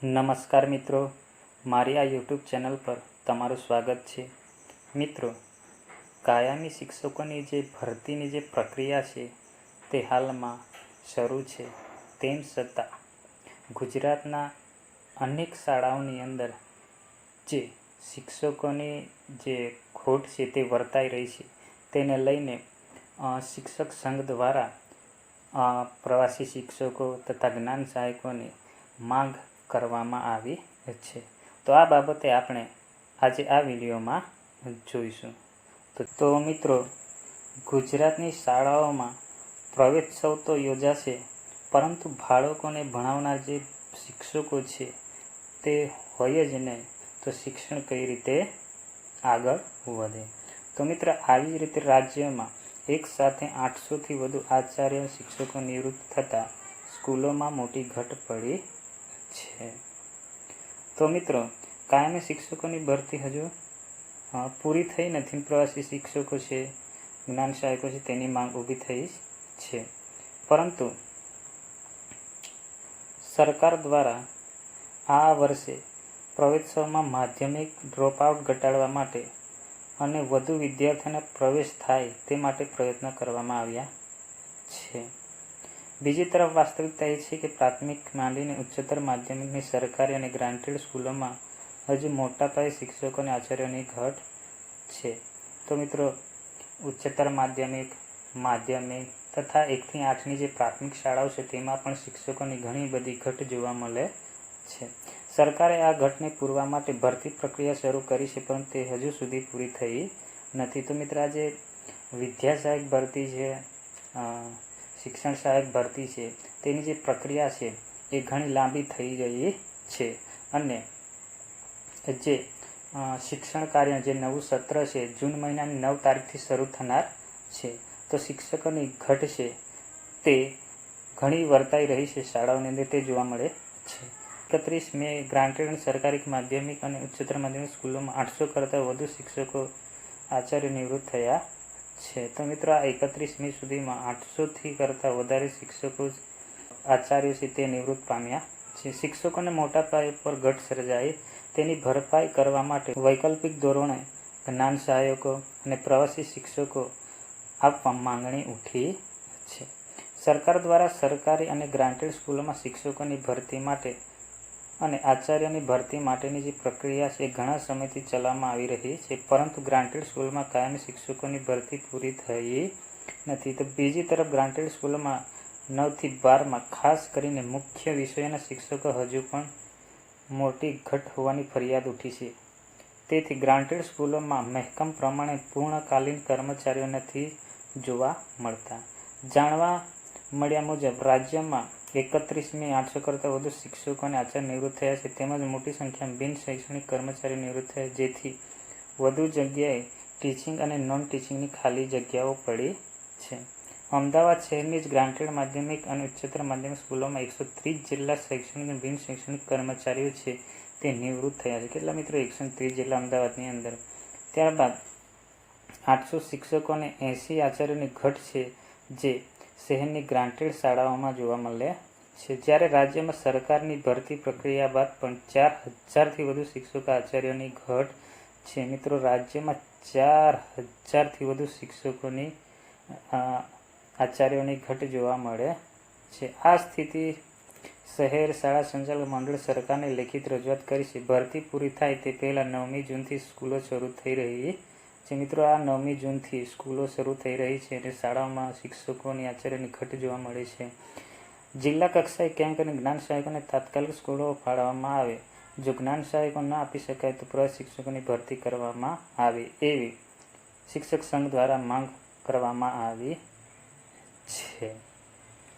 નમસ્કાર મિત્રો, મારી આ યુટ્યુબ ચેનલ પર તમારું સ્વાગત છે. મિત્રો, કાયમી શિક્ષકોની જે ભરતીની જે પ્રક્રિયા છે તે હાલમાં શરૂ છે. તેમ છતાં ગુજરાતના અનેક શાળાઓની અંદર જે શિક્ષકોની જે ખોટ છે તે વર્તાઈ રહી છે, તેને લઈને શિક્ષક સંઘ દ્વારા પ્રવાસી શિક્ષકો તથા જ્ઞાન સહાયકોની માંગ કરવામાં આવી છે. તો આ બાબતે આપણે આજે આ વિડીયોમાં જોઈશું. તો મિત્રો, ગુજરાતની શાળાઓમાં પ્રવેશોત્સવ તો યોજાશે, પરંતુ બાળકોને ભણાવનાર જે શિક્ષકો છે તે હોય જ નહીં, તો શિક્ષણ કઈ રીતે આગળ વધે? તો મિત્ર, આવી જ રીતે રાજ્યમાં એક સાથે 800થી વધુ આચાર્ય શિક્ષકો નિવૃત્ત થતાં સ્કૂલોમાં મોટી ઘટ પડી છે. તો મિત્રો, કાયમી શિક્ષકોની ભરતી હજુ પૂરી થઈ નથી. પ્રવાસી શિક્ષકો છે, જ્ઞાન સહાયકો છે, તેની માંગ ઊભી થઈ છે. પરંતુ સરકાર દ્વારા આ વર્ષે પ્રવેશોત્સવમાં માધ્યમિક ડ્રોપઆઉટ ઘટાડવા માટે અને વધુ વિદ્યાર્થીઓને પ્રવેશ થાય તે માટે પ્રયત્ન કરવામાં આવ્યા છે. બીજી તરફ વાસ્તવિકતા એ છે કે પ્રાથમિક માંડીને ઉચ્ચતર માધ્યમિકની સરકારી અને ગ્રાન્ટેડ સ્કૂલોમાં હજુ મોટા પાયે શિક્ષકો અને આચાર્યોની ઘટ છે. તો મિત્રો, ઉચ્ચતર માધ્યમિક, માધ્યમિક તથા 1થી 8ની જે પ્રાથમિક શાળાઓ છે તેમાં પણ શિક્ષકોની ઘણી બધી ઘટ જોવા મળે છે. સરકારે આ ઘટને પૂરવા માટે ભરતી પ્રક્રિયા શરૂ કરી છે, પરંતુ તે હજુ સુધી પૂરી થઈ નથી. તો મિત્રો, આ જે વિદ્યા સહાયક ભરતી છે, શિક્ષણ સહાયક ભરતી છે, તેની જે પ્રક્રિયા છે એ ઘણી લાંબી થઈ ગઈ છે. અને જે શિક્ષણ કાર્ય જે નવું સત્ર છે જૂન મહિનાની 9 તારીખથી શરૂ થનાર છે. તો શિક્ષકોની ઘટ છે તે ઘણી વર્તાઈ રહી છે શાળાઓની અંદર, તે જોવા મળે છે. 31 મે ગ્રાન્ટેડ અને સરકારી માધ્યમિક અને ઉચ્ચતર માધ્યમિક સ્કૂલોમાં 800 કરતાં વધુ શિક્ષકો આચાર્ય નિવૃત્ત થયા છે. તો મિત્રો, આ 31 મે સુધીમાં 800થી કરતાં વધારે શિક્ષકો આચાર્યો છે તે નિવૃત્ત પામ્યા છે. શિક્ષકોને મોટા પાયે પર ઘટ સર્જાઈ, તેની ભરપાઈ કરવા માટે વૈકલ્પિક ધોરણે જ્ઞાન સહાયકો અને પ્રવાસી શિક્ષકો આપવા માંગણી ઉઠી છે. સરકાર દ્વારા સરકારી અને ગ્રાન્ટેડ સ્કૂલોમાં શિક્ષકોની ભરતી માટે અને આચાર્યની ભરતી માટેની જે પ્રક્રિયા છે એ ઘણા સમયથી ચલાવવામાં આવી રહી છે, પરંતુ ગ્રાન્ટેડ સ્કૂલોમાં કાયમી શિક્ષકોની ભરતી પૂરી થઈ નથી. તો બીજી તરફ ગ્રાન્ટેડ સ્કૂલોમાં 9થી 12માં ખાસ કરીને મુખ્ય વિષયોના શિક્ષકો હજુ પણ મોટી ઘટ હોવાની ફરિયાદ ઉઠી છે. તેથી ગ્રાન્ટેડ સ્કૂલોમાં મહેકમ પ્રમાણે પૂર્ણકાલીન કર્મચારીઓ નથી જોવા મળતા. જાણવા મળ્યા મુજબ રાજ્યમાં 31 મે 800 કરતાં વધુ શિક્ષકો અને આચાર્ય નિવૃત્ત થયા છે, તેમજ મોટી સંખ્યામાં બિન શૈક્ષણિક કર્મચારીઓ નિવૃત્ત થયા, જેથી વધુ જગ્યાએ ટીચિંગ અને નોન ટીચિંગની ખાલી જગ્યાઓ પડી છે. અમદાવાદ શહેરની જ ગ્રાન્ટેડ માધ્યમિક અને ઉચ્ચતર માધ્યમિક સ્કૂલોમાં 130 જેટલા શૈક્ષણિક અને બિન શૈક્ષણિક કર્મચારીઓ છે તે નિવૃત્ત થયા છે. કેટલા મિત્રો? 130 જેટલા અમદાવાદની અંદર. ત્યારબાદ 800 શિક્ષકો અને 80 આચાર્યોની ઘટ છે જે શહેરની ગ્રાન્ટેડ શાળાઓમાં જોવા મળે છે. જ્યારે રાજ્યમાં સરકારની ભરતી પ્રક્રિયા બાદ પણ 4000થી વધુ શિક્ષકો આચાર્યોની ઘટ છે. મિત્રો, રાજ્યમાં 4000થી વધુ શિક્ષકોની આચાર્યોની ઘટ જોવા મળે છે. આ સ્થિતિ શહેર શાળા સંચાલક મંડળ સરકારને લેખિત રજૂઆત કરી છે. ભરતી પૂરી થાય તે પહેલાં 9મી જૂનથી સ્કૂલો શરૂ થઈ રહી છે. મિત્રો, આ 9મી જૂનથી સ્કૂલો શરૂ થઈ રહી છે અને શાળાઓમાં શિક્ષકોની આચાર્યની ઘટ જોવા મળે છે. જિલ્લા કક્ષાએ કેમ્પ અને જ્ઞાન સહાયકોને તાત્કાલિક સ્કૂલો ફાળવવામાં આવે. જો જ્ઞાન સહાયકો ન આપી શકાય તો પ્રવાસી શિક્ષકોની ભરતી કરવામાં આવે, એવી શિક્ષક સંઘ દ્વારા માંગ કરવામાં આવી છે.